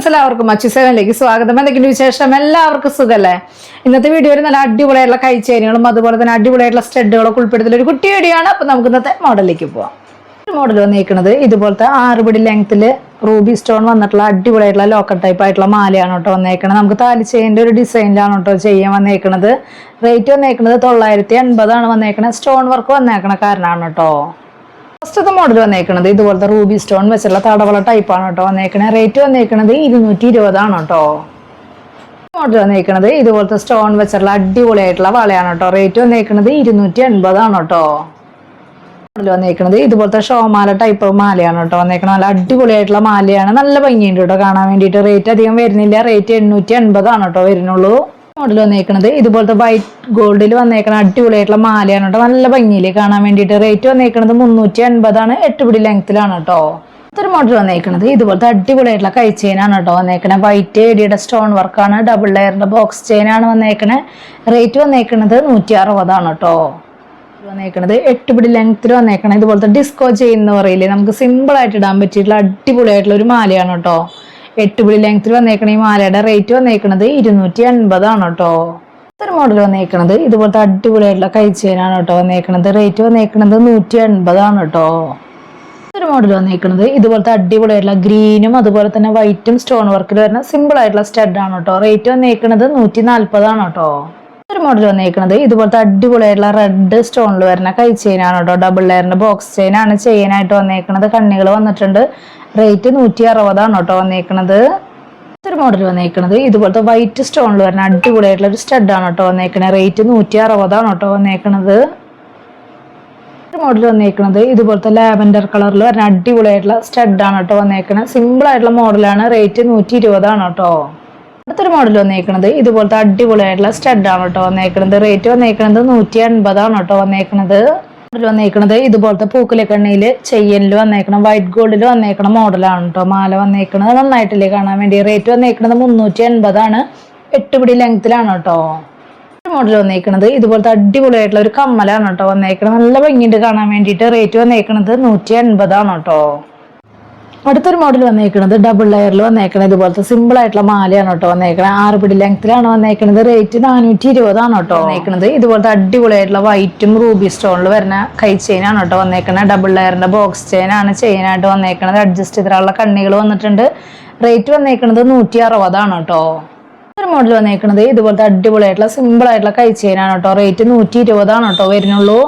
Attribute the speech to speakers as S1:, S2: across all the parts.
S1: Friends എല്ലാവർക്കും മച്ചു7ലേക്ക് സ്വാഗതം. എന്തൊക്കെയുണ്ട് വിശേഷം? എല്ലാവർക്കും സുഖല്ലേ? ഇന്നത്തെ വീഡിയോയിൽ നല്ല അടിപൊളിയായിട്ടുള്ള കൈച്ചേനുകളും അതുപോലെ തന്നെ അടിപൊളിയായിട്ടുള്ള സ്റ്റഡുകളൊക്കെ ഉൾപ്പെടുത്തുന്ന ഒരു കുട്ടി വീഡിയോ ആണ്. അപ്പൊ നമുക്ക് ഇന്നത്തെ മോഡലിലേക്ക് പോവാം. മോഡൽ വന്നിരിക്കുന്നത് ഇതുപോലത്തെ 6 പിടി ലെങ്ത്തിൽ റൂബി സ്റ്റോൺ വന്നിട്ടുള്ള അടിപൊളിയായിട്ടുള്ള ലോക്കൽ ടൈപ്പ് ആയിട്ടുള്ള മാലയാണ് കേട്ടോ വന്നേക്കുന്നത്. നമുക്ക് താലി ചെയിൻ്റെ ഒരു ഡിസൈനിലാണ് കേട്ടോ ചെയ്യാൻ വന്നേക്കുന്നത്. റേറ്റ് വന്നേക്കുന്നത് 980 ആണ് വന്നേക്കുന്നത്. സ്റ്റോൺ വർക്ക് വന്നേക്കണ കാരണമാണ് കേട്ടോ. ഫസ്റ്റത്തെ മോഡൽ വന്നേക്കുന്നത് ഇതുപോലത്തെ റൂബി സ്റ്റോൺ വെച്ചുള്ള തടവള ടൈപ്പാണ് കേട്ടോ വന്നേക്കുന്നത്. റേറ്റ് വന്നേക്കുന്നത് 220 ആണ് കേട്ടോ. മോഡൽ വന്നേക്കുന്നത് ഇതുപോലത്തെ സ്റ്റോൺ വെച്ചുള്ള അടിപൊളിയായിട്ടുള്ള വളയാണ് കേട്ടോ. റേറ്റ് വന്നേക്കുന്നത് 280 ആണ് കേട്ടോ. മോഡൽ വന്നേക്കുന്നത് ഇതുപോലത്തെ ഷോമാല ടൈപ്പ് മാലയാണ് കേട്ടോ വന്നേക്കുന്നത്. നല്ല അടിപൊളിയായിട്ടുള്ള മാലയാണ്, നല്ല ഭംഗിയുണ്ട് കേട്ടോ കാണാൻ വേണ്ടിയിട്ട്. റേറ്റ് അധികം വരുന്നില്ല, റേറ്റ് 880 ആണ് കേട്ടോ വരുന്നുള്ളൂ. മോഡൽ വന്നേക്കുന്നത് ഇതുപോലത്തെ വൈറ്റ് ഗോൾഡിൽ വന്നേക്കുന്ന അടിപൊളിയായിട്ടുള്ള മാലയാണ് കേട്ടോ, നല്ല ഭംഗിയിൽ കാണാൻ വേണ്ടിയിട്ട്. റേറ്റ് വന്നേക്കുന്നത് 380 ആണ്, 8 പിടി ലെങ്ത്തിലാണ് കേട്ടോ. ഒരു മോഡൽ വന്നേക്കുന്നത് ഇതുപോലത്തെ അടിപൊളിയായിട്ടുള്ള കൈ ചെയിനാണ് കേട്ടോ വന്നേക്കുന്നത്. വൈറ്റ് ഏരിയയുടെ സ്റ്റോൺ വർക്കാണ്, ഡബിൾ ലെയറിന്റെ ബോക്സ് ചെയിനാണ് വന്നേക്കുന്നത്. റേറ്റ് വന്നേക്കുന്നത് 160 ആണ് കേട്ടോ. വന്നേക്കുന്നത് 8 പിടി ലെങ്ത്തിൽ വന്നേക്കണം. ഇതുപോലത്തെ ഡിസ്കോ ചെയിൻ എന്ന് പറയില്ലേ, നമുക്ക് സിമ്പിൾ ആയിട്ട് ഇടാൻ പറ്റിയിട്ടുള്ള അടിപൊളിയായിട്ടുള്ള ഒരു മാലയാണ് കേട്ടോ. 8 പിടി ലെങ്ത്തിൽ വന്നേക്കണ ഈ മാലയുടെ റേറ്റ് വന്നേക്കുന്നത് 280 ആണ് കേട്ടോ. ഒരു മോഡൽ വന്നേക്കുന്നത് ഇതുപോലത്തെ അടിപൊളിയായിട്ടുള്ള കൈ ചെയിനാണ് കേട്ടോ വന്നേക്കുന്നത്. റേറ്റ് വന്നേക്കുന്നത് 180 ആണ് കേട്ടോ. ഒരു മോഡൽ വന്നേക്കുന്നത് ഇതുപോലത്തെ അടിപൊളിയായിട്ടുള്ള ഗ്രീനും അതുപോലെ തന്നെ വൈറ്റും സ്റ്റോൺ വർക്കിൽ വരുന്ന സിമ്പിൾ ആയിട്ടുള്ള സ്റ്റഡ് ആണ് കേട്ടോ. റേറ്റ് വന്നേക്കുന്നത് 140 ആണ് കേട്ടോ. ഒരു മോഡൽ വന്നേക്കുന്നത് ഇതുപോലത്തെ അടിപൊളിയായിട്ടുള്ള റെഡ് സ്റ്റോണിൽ വരുന്ന കൈ ചെയിനാണ് കേട്ടോ. ഡബിൾ ലെയറിന്റെ ബോക്സ് ചെയിനാണ് ചെയിനായിട്ട് വന്നേക്കുന്നത്. കണ്ണികൾ വന്നിട്ടുണ്ട്. റേറ്റ് 160 ആണ് കേട്ടോ വന്നേക്കുന്നത്. ഒരു മോഡൽ വന്നേക്കുന്നത് ഇതുപോലത്തെ വൈറ്റ് സ്റ്റോണിൽ വരുന്ന അടിപൊളിയായിട്ടുള്ള ഒരു സ്റ്റഡ് ആണ് കേട്ടോ വന്നേക്കുന്നത്. റേറ്റ് 160 ആണ് കേട്ടോ വന്നേക്കുന്നത്. ഒരു മോഡൽ വന്നേക്കുന്നത് ഇതുപോലത്തെ ലാവൻഡർ കളറിൽ വരുന്ന അടിപൊളിയായിട്ടുള്ള സ്റ്റഡ് ആണ് കേട്ടോ വന്നേക്കുന്നത്. സിമ്പിൾ ആയിട്ടുള്ള മോഡലാണ്. റേറ്റ് 120 ആണ് കേട്ടോ. അടുത്തൊരു മോഡൽ വന്നേക്കുന്നത് ഇതുപോലത്തെ അടിപൊളിയായിട്ടുള്ള സ്റ്റഡ് ആണ് കേട്ടോ വന്നേക്കുന്നത്. റേറ്റ് വന്നേക്കുന്നത് 180 ആണ് കേട്ടോ വന്നേക്കുന്നത്. മോഡൽ വന്നേക്കുന്നത് ഇതുപോലത്തെ പൂക്കുലക്കണ്ണിയിൽ ചെയ്യനിൽ വന്നേക്കണം വൈറ്റ് ഗോൾഡിൽ വന്നേക്കണ മോഡലാണ് കേട്ടോ. മാല വന്നേക്കുന്നത് നന്നായിട്ടില്ലേ കാണാൻ വേണ്ടി. റേറ്റ് വന്നേക്കുന്നത് 380 ആണ്, 8 പിടി ലെങ്ത്തിലാണ് കേട്ടോ. മോഡൽ വന്നേക്കുന്നത് ഇതുപോലത്തെ അടിപൊളിയായിട്ടുള്ള ഒരു കമ്മലാണ് കേട്ടോ വന്നേക്കുന്നത്. നല്ല ഭംഗിയുണ്ട് കാണാൻ വേണ്ടിയിട്ട്. റേറ്റ് വന്നേക്കുന്നത് 180 ആണ് കേട്ടോ. അടുത്തൊരു മോഡൽ വന്നേക്കുന്നത് ഡബിൾ ലെയറിൽ വന്നേക്കുന്നത് ഇതുപോലത്തെ സിമ്പിൾ ആയിട്ടുള്ള മാലയാണ് കേട്ടോ വന്നേക്കുന്നത്. 6 പിടി ലെങ്ത്തിലാണ് വന്നേക്കുന്നത്. റേറ്റ് 420 ആണ് കേട്ടോ വന്നേക്കുന്നത്. ഇതുപോലത്തെ അടിപൊളിയായിട്ടുള്ള വൈറ്റും റൂബി സ്റ്റോണിൽ വരുന്ന കൈ ചെയിനാണ് കേട്ടോ വന്നേക്കുന്നത്. ഡബിൾ ലെയറിന്റെ ബോക്സ് ചെയിനാണ് ചെയിനായിട്ട് വന്നേക്കുന്നത്. അഡ്ജസ്റ്റ് ചെയ്തിട്ടുള്ള കണ്ണികൾ വന്നിട്ടുണ്ട്. റേറ്റ് വന്നേക്കുന്നത് 160 ആണ് കേട്ടോ. ഒരു മോഡൽ വന്നേക്കുന്നത് ഇതുപോലത്തെ അടിപൊളിയായിട്ടുള്ള സിമ്പിൾ ആയിട്ടുള്ള കൈ ചെയിനാണ് കേട്ടോ. റേറ്റ് 120 ആണ് കേട്ടോ വരുന്നുള്ളൂ.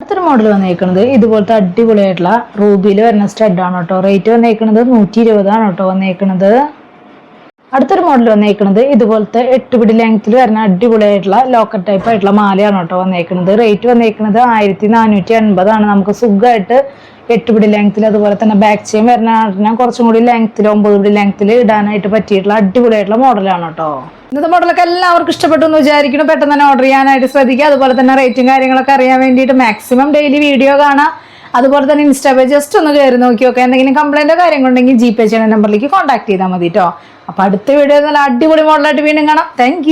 S1: അടുത്തൊരു മോഡൽ വന്നേക്കുന്നത് ഇതുപോലത്തെ അടിപൊളിയായിട്ടുള്ള റൂബിയിൽ വരുന്ന സ്റ്റഡ് ആണ് കേട്ടോ. റേറ്റ് വന്നേക്കുന്നത് 120 ആണ് കേട്ടോ വന്നേക്കുന്നത്. അടുത്തൊരു മോഡൽ വന്നേക്കുന്നത് ഇതുപോലത്തെ 8 പിടി ലെങ്ത്തിൽ വരുന്ന അടിപൊളിയായിട്ടുള്ള ലോക്കൽ ടൈപ്പ് ആയിട്ടുള്ള മാലയാണ് കേട്ടോ വന്നേക്കുന്നത്. റേറ്റ് വന്നേക്കുന്നത് 1480 ആണ്. നമുക്ക് സുഖമായിട്ട് 8 പിടി ലെങ്ത്തിൽ അതുപോലെ തന്നെ ബാക്ക് ചെയിൻ വരുന്ന കുറച്ചും കൂടി ലെങ്ത്തിൽ 9 പിടി ലെങ്ത്തിൽ ഇടാനായിട്ട് പറ്റിയിട്ടുള്ള അടിപൊളിയായിട്ടുള്ള മോഡലാണ് കേട്ടോ. ഇന്നത്തെ മോഡലൊക്കെ എല്ലാവർക്കും ഇഷ്ടപ്പെട്ടു എന്ന് വിചാരിക്കുന്നു. പെട്ടെന്ന് തന്നെ ഓർഡർ ചെയ്യാനായിട്ട് ശ്രദ്ധിക്കുക. അതുപോലെ തന്നെ റേറ്റും കാര്യങ്ങളൊക്കെ അറിയാൻ വേണ്ടിയിട്ട് മാക്സിമം ഡെയിലി വീഡിയോ കാണാം. അതുപോലെ തന്നെ ഇൻസ്റ്റാ പേജ് ജസ്റ്റ് ഒന്ന് കയറി നോക്കി നോക്കുക. എന്തെങ്കിലും കംപ്ലൈന്റോ കാര്യങ്ങളുണ്ടെങ്കിൽ GPay ചെയ്യുന്ന നമ്പറിലേക്ക് കോൺടാക്ട് ചെയ്താൽ മതി കേട്ടോ. അപ്പൊ അടുത്ത വീഡിയോ നല്ല അടിപൊളി മോഡലായിട്ട് വീണ്ടും കാണാം. താങ്ക്